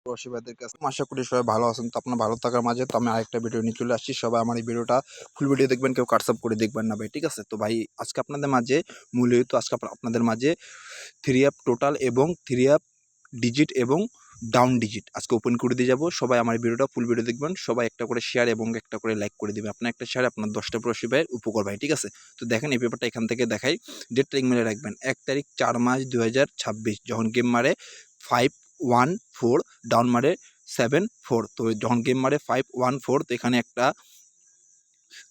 প্রবাসীদের কাছে আশা করি সবাই ভালো আছেন। তো আপনার ভালো থাকার মাঝে তো আমি আরেকটা ভিডিও নিয়ে চলে আসছি। সবাই আমার এই ভিডিওটা ফুল ভিডিও দেখবেন, কেউ কাটছাপ করে দেখবেন না ভাই, ঠিক আছে? তো ভাই আজকে আপনাদের মাঝে মূলত আপনাদের মাঝে 3 অ্যাপ টোটাল এবং 3 অ্যাপ ডিজিট এবং ডাউন ডিজিট আজকে ওপেন করে দিয়ে যাবো। সবাই আমার ভিডিওটা ফুল ভিডিও দেখবেন, সবাই একটা করে শেয়ার এবং একটা করে লাইক করে দিবেন। আপনার একটা শেয়ার আপনার 10টা প্রবাসী ভাইয়ের উপকার ভাই, ঠিক আছে? তো দেখেন এই পেপারটা এখান থেকে দেখাই, ডেট তারিখ মিলে রাখবেন 1 তারিখ 4 মাস 2026। যখন গেম মারে 514, ডাউন মারে 74। তো যখন গেম মারে 514, তো এখানে একটা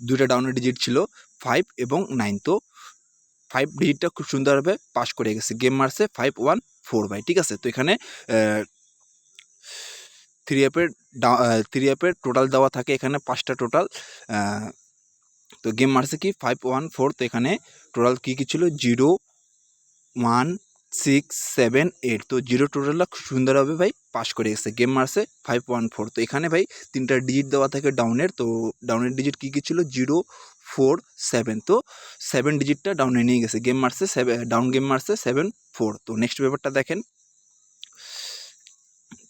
দুইটা ডাউনের ডিজিট ছিল 5 এবং 9। তো 5 ডিজিটটা খুব সুন্দরভাবে পাস করে গেছে, গেম মারছে 514 ভাই, ঠিক আছে? তো এখানে 3 অ্যাপের টোটাল দেওয়া থাকে এখানে 5টা টোটাল। তো গেম মারছে কি 514। তো এখানে টোটাল কী ছিল 0 1 6 7 8। তো 0 টোটালটা খুব সুন্দরভাবে ভাই পাস করে গেছে, গেম মারছে 514। তো এখানে ভাই 3টা ডিজিট দেওয়া থাকে ডাউনের। তো ডাউনের ডিজিট কী ছিল 0 4 7। তো 7 ডিজিটটা ডাউনে নিয়ে গেছে, গেম মারছে ডাউন গেম মারছে 74। তো নেক্সট পেপারটা দেখেন,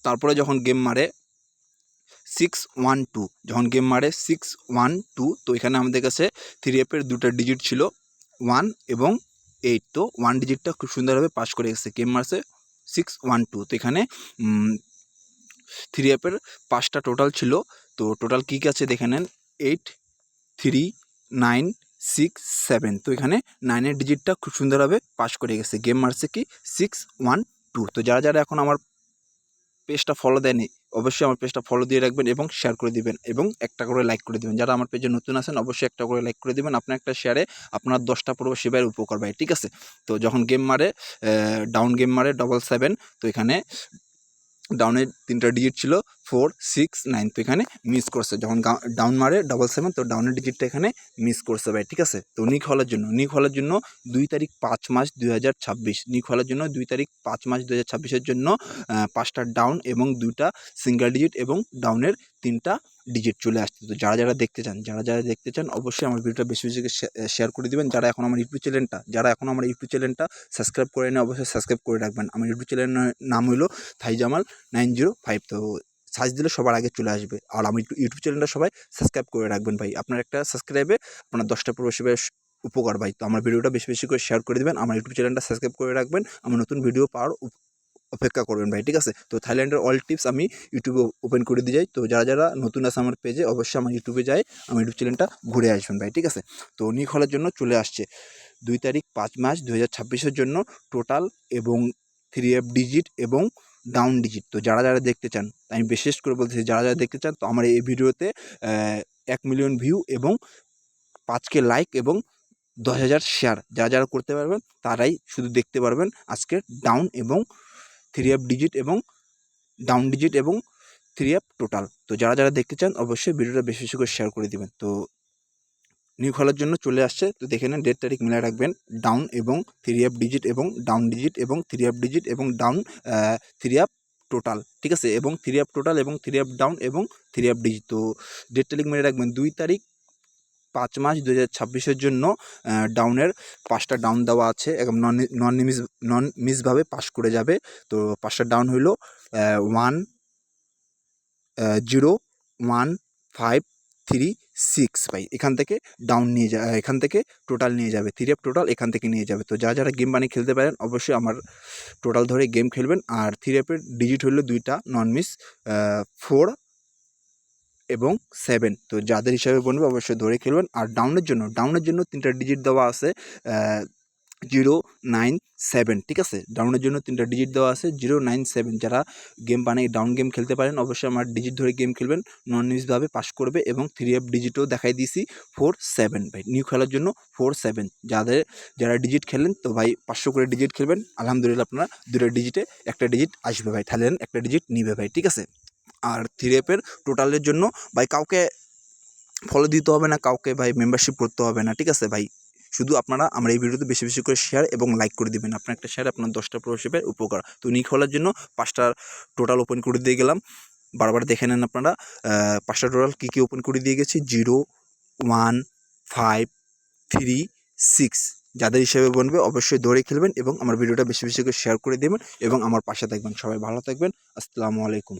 তারপরে যখন গেম মারে 612, যখন গেম মারে 612, তো এখানে আমাদের কাছে 3 অ্যাপের দুটা ডিজিট ছিল 1 এবং 8। তো 1 ডিজিটটা খুব সুন্দরভাবে পাস করে গেছে, গেম মারছে 612। তো এখানে 3 অ্যাপের 5টা টোটাল ছিল। তো টোটাল কী আছে দেখে নেন, 8 3 9 6 7। তো এখানে 9-এর ডিজিটটা খুব সুন্দরভাবে পাস করে গেছে, গেম মারছে কি 612। তো যারা এখন আমার পেজটা ফলো দেয়নি অবশ্যই আমার পেজটা ফলো দিয়ে রাখবেন এবং শেয়ার করে দিবেন এবং একটা করে লাইক করে দিবেন। যারা আমার পেজে নতুন আছেন অবশ্যই একটা করে লাইক করে দিবেন। আপনার একটা শেয়ারে আপনার 10টা প্রবাসী ভাইয়ের উপকার ভাই, ঠিক আছে? তো যখন গেম মারে ডাউন গেম মারে 777। তো এখানে ডাউনের 3টা ডিজিট ছিল 4 6 9। তো এখানে মিস করছে, যখন ডাউন মারে 777। তো ডাউনের ডিজিটটা এখানে মিস করছে ভাই, ঠিক আছে? তো নিক হওয়ার জন্য 2 তারিখ 5 মাস 2026, নিক হওয়ার জন্য 2 তারিখ 5 মাস 2026-এর জন্য 5টা ডাউন এবং 2টা সিঙ্গেল ডিজিট এবং ডাউনের 3টা ডিজিট চলে আসছে। তো যারা দেখতে চান অবশ্যই আমার ভিডিওটা বেশি শেয়ার করে দিবেন। যারা এখন আমার ইউটিউব চ্যানেলটা সাবস্ক্রাইব করে নেয় অবশ্যই সাবস্ক্রাইব করে রাখবেন। আমার ইউটিউব চ্যানেলের নাম হলো থাইজামাল 905। তো সার্চ দিলে সবার আগে চলে আসবে। আর আমার ইউটিউব চ্যানেলটা সবাই সাবস্ক্রাইব করে রাখবেন ভাই। আপনার একটা সাবস্ক্রাইবে আপনার 10টা প্রবাসী ভাইয়ের উপকার ভাই। তো আমার ভিডিওটা বেশি করে শেয়ার করে দিবেন। আমার ইউটিউব চ্যানেলটা সাবস্ক্রাইব করে রাখবেন। আমার নতুন ভিডিও পাওয়ার অপেক্ষা করবেন ভাই, ঠিক আছে? তো থাইল্যান্ডের অল টিপস আমি ইউটিউবে ওপেন করে দিয়ে যাই। তো যারা নতুন আছে আমার পেজে অবশ্যই আমার ইউটিউবে যায়, আমার ইউটিউব চ্যানেলটা ঘুরে আসবেন ভাই, ঠিক আছে? তো নিক হলের জন্য চলে আসছে 2 তারিখ 5 মাস 2026-এর জন্য টোটাল এবং 3 অ্যাপ ডিজিট এবং ডাউন ডিজিট। তো যারা দেখতে চান, আমি বিশেষ করে বলতেছি যারা দেখতে চান, তো আমার এই ভিডিওতে 1 মিলিয়ন ভিউ এবং 5K লাইক এবং 10,000 শেয়ার যারা করতে পারবেন তারাই শুধু দেখতে পারবেন আজকের ডাউন এবং 3 অ্যাপ ডিজিট এবং ডাউন ডিজিট এবং 3 অ্যাপ টোটাল। তো যারা দেখতে চান অবশ্যই ভিডিওটা বেশি করে শেয়ার করে দিবেন। তো নিউ খোলার জন্য চলে আসছে, তো দেখে নেন ডেট তারিখ মিলিয়ে রাখবেন। ডাউন এবং 3 অ্যাপ ডিজিট এবং ডাউন ডিজিট এবং 3 অ্যাপ ডিজিট এবং ডাউন 3 অ্যাপ টোটাল, ঠিক আছে? এবং 3 অ্যাপ টোটাল এবং 3 অ্যাপ ডাউন এবং 3 অ্যাপ ডিজিট। তো ডেট তারিখ মিলিয়ে রাখবেন 2 তারিখ 5 মাস 2026-এর জন্য ডাউনের 5টা ডাউন দেওয়া আছে এবং নন মিসভাবে পাস করে যাবে। তো 5টা ডাউন হইল 1 0 1 5 3 6 ভাই। এখান থেকে ডাউন নিয়ে এখান থেকে টোটাল নিয়ে যাবে, 3 অ্যাপ টোটাল এখান থেকে নিয়ে যাবে। তো যারা গেম বানিয়ে খেলতে পারেন অবশ্যই আমার টোটাল ধরে গেম খেলবেন। আর 3 অ্যাপের ডিজিট হলো 2টা নন মিস 4 এবং 7। তো যাদের হিসাবে বলবে অবশ্যই ধরে খেলবেন। আর ডাউনের জন্য 3টা ডিজিট দেওয়া আছে 0 9 7, ঠিক আছে? ডাউনের জন্য 3টা ডিজিট দেওয়া আছে 0 9 7। যারা গেম বানিয়ে ডাউন গেম খেলতে পারেন অবশ্যই আমার ডিজিট ধরে গেম খেলবেন, নন মিসভাবে পাস করবে। এবং 3 অ্যাপ ডিজিটও দেখাই দিয়েছি 4 7 ভাই, নিউ খেলার জন্য 4 7। যারা ডিজিট খেলেন তো ভাই 500 করে ডিজিট খেলবেন, আলহামদুলিল্লাহ আপনারা 2টা ডিজিটে একটা ডিজিট আসবে ভাই, থাইল্যান্ড একটা ডিজিট নিবে ভাই, ঠিক আছে? আর 3 অ্যাপের টোটালের জন্য ভাই কাউকে ফলো দিতে হবে না, কাউকে ভাই মেম্বারশিপ করতে হবে না, ঠিক আছে ভাই? শুধু আপনারা আমার এই ভিডিওতে বেশি করে শেয়ার এবং লাইক করে দিবেন। আপনার একটা শেয়ার আপনার 10টা প্রবাসীর উপকার। তো নিক খোলার জন্য 5টা টোটাল ওপেন করে দিয়ে গেলাম, বারবার দেখে নেন আপনারা 5টা টোটাল কী ওপেন করে দিয়ে গেছি 0 1 5 3 6। যাদের হিসেবে বনবে অবশ্যই দৌড়ে খেলবেন এবং আমার ভিডিওটা বেশি করে শেয়ার করে দেবেন এবং আমার পাশে থাকবেন। সবাই ভালো থাকবেন। আসসালামু আলাইকুম।